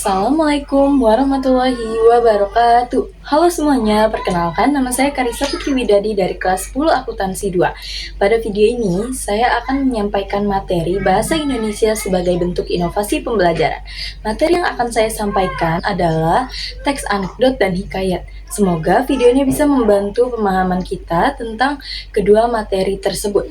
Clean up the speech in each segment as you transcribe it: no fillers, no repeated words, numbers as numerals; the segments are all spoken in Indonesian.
Assalamualaikum warahmatullahi wabarakatuh. Halo semuanya, perkenalkan nama saya Karissa Putri Widadi dari kelas 10 Akuntansi 2. Pada video ini, saya akan menyampaikan materi Bahasa Indonesia sebagai bentuk inovasi pembelajaran. Materi yang akan saya sampaikan adalah teks anekdot dan hikayat. Semoga videonya bisa membantu pemahaman kita tentang kedua materi tersebut.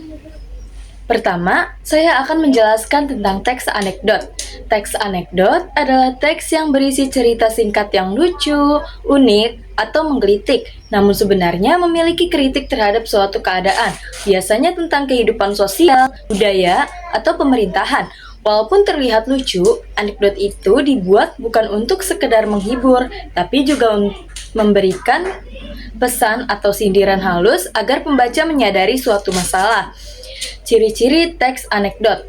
Pertama, saya akan menjelaskan tentang teks anekdot. Teks anekdot adalah teks yang berisi cerita singkat yang lucu, unik, atau menggelitik, namun sebenarnya memiliki kritik terhadap suatu keadaan, biasanya tentang kehidupan sosial, budaya, atau pemerintahan. Walaupun terlihat lucu, anekdot itu dibuat bukan untuk sekedar menghibur, tapi juga memberikan pesan atau sindiran halus agar pembaca menyadari suatu masalah. Ciri-ciri teks anekdot.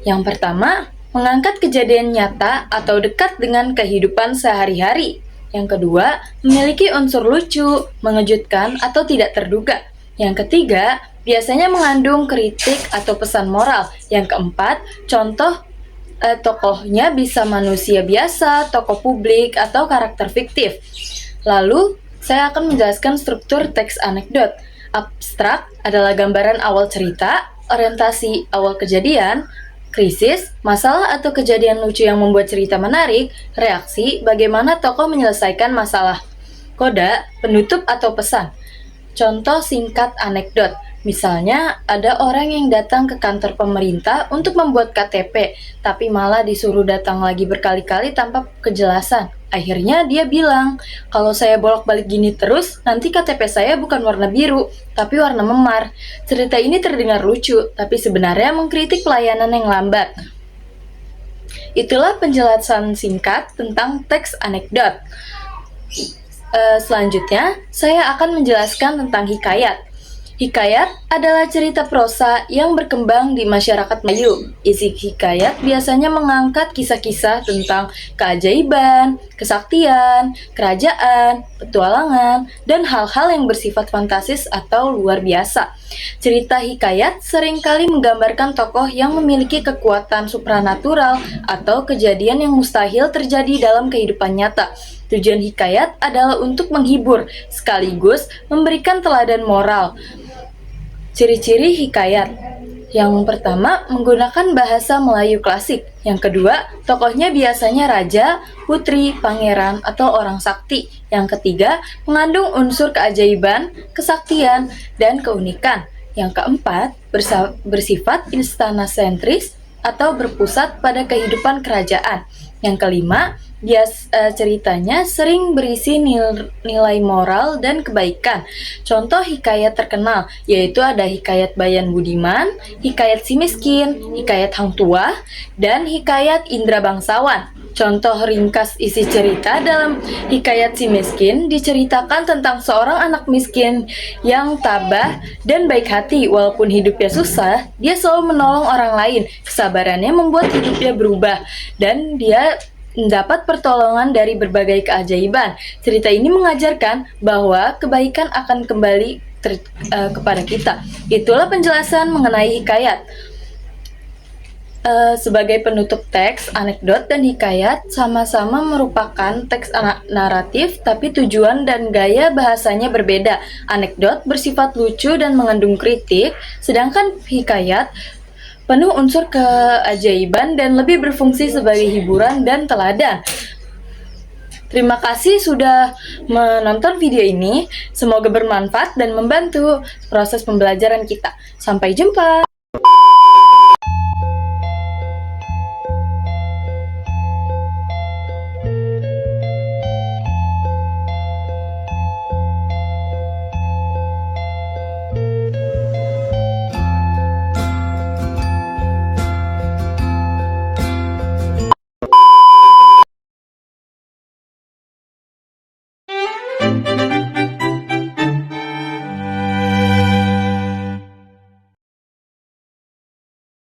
Yang pertama, mengangkat kejadian nyata atau dekat dengan kehidupan sehari-hari. Yang kedua, memiliki unsur lucu, mengejutkan, atau tidak terduga. Yang ketiga, biasanya mengandung kritik atau pesan moral. Yang keempat, contoh tokohnya bisa manusia biasa, tokoh publik, atau karakter fiktif. Lalu, saya akan menjelaskan struktur teks anekdot. Abstrak adalah gambaran awal cerita, orientasi awal kejadian, krisis, masalah atau kejadian lucu yang membuat cerita menarik, reaksi, bagaimana tokoh menyelesaikan masalah, koda, penutup atau pesan. Contoh singkat anekdot, misalnya ada orang yang datang ke kantor pemerintah untuk membuat KTP, tapi malah disuruh datang lagi berkali-kali tanpa kejelasan. Akhirnya dia bilang, kalau saya bolak-balik gini terus, nanti KTP saya bukan warna biru, tapi warna memar. Cerita ini terdengar lucu, tapi sebenarnya mengkritik pelayanan yang lambat. Itulah penjelasan singkat tentang teks anekdot. Selanjutnya, saya akan menjelaskan tentang hikayat. Hikayat adalah cerita prosa yang berkembang di masyarakat Melayu. Isi hikayat biasanya mengangkat kisah-kisah tentang keajaiban, kesaktian, kerajaan, petualangan, dan hal-hal yang bersifat fantastis atau luar biasa. Cerita hikayat seringkali menggambarkan tokoh yang memiliki kekuatan supranatural atau kejadian yang mustahil terjadi dalam kehidupan nyata. Tujuan hikayat adalah untuk menghibur, sekaligus memberikan teladan moral. Ciri-ciri hikayat. Yang pertama, menggunakan bahasa Melayu klasik. Yang kedua, tokohnya biasanya raja, putri, pangeran, atau orang sakti. Yang ketiga, mengandung unsur keajaiban, kesaktian, dan keunikan. Yang keempat, bersifat istana-sentris atau berpusat pada kehidupan kerajaan. Yang kelima, ceritanya sering berisi nilai moral dan kebaikan. Contoh hikayat terkenal yaitu ada hikayat Bayan Budiman, hikayat Si Miskin, hikayat Hang Tuah, dan hikayat Indra Bangsawan. Contoh ringkas isi cerita dalam hikayat Si Miskin diceritakan tentang seorang anak miskin yang tabah dan baik hati. Walaupun hidupnya susah, dia selalu menolong orang lain. Kesabarannya membuat hidupnya berubah dan dia mendapat pertolongan dari berbagai keajaiban. Cerita ini mengajarkan bahwa kebaikan akan kembali kepada kita. Itulah penjelasan mengenai hikayat. Sebagai penutup teks, anekdot dan hikayat sama-sama merupakan teks naratif, tapi tujuan dan gaya bahasanya berbeda. Anekdot bersifat lucu dan mengandung kritik, sedangkan hikayat penuh unsur keajaiban dan lebih berfungsi sebagai hiburan dan teladan. Terima kasih sudah menonton video ini. Semoga bermanfaat dan membantu proses pembelajaran kita. Sampai jumpa.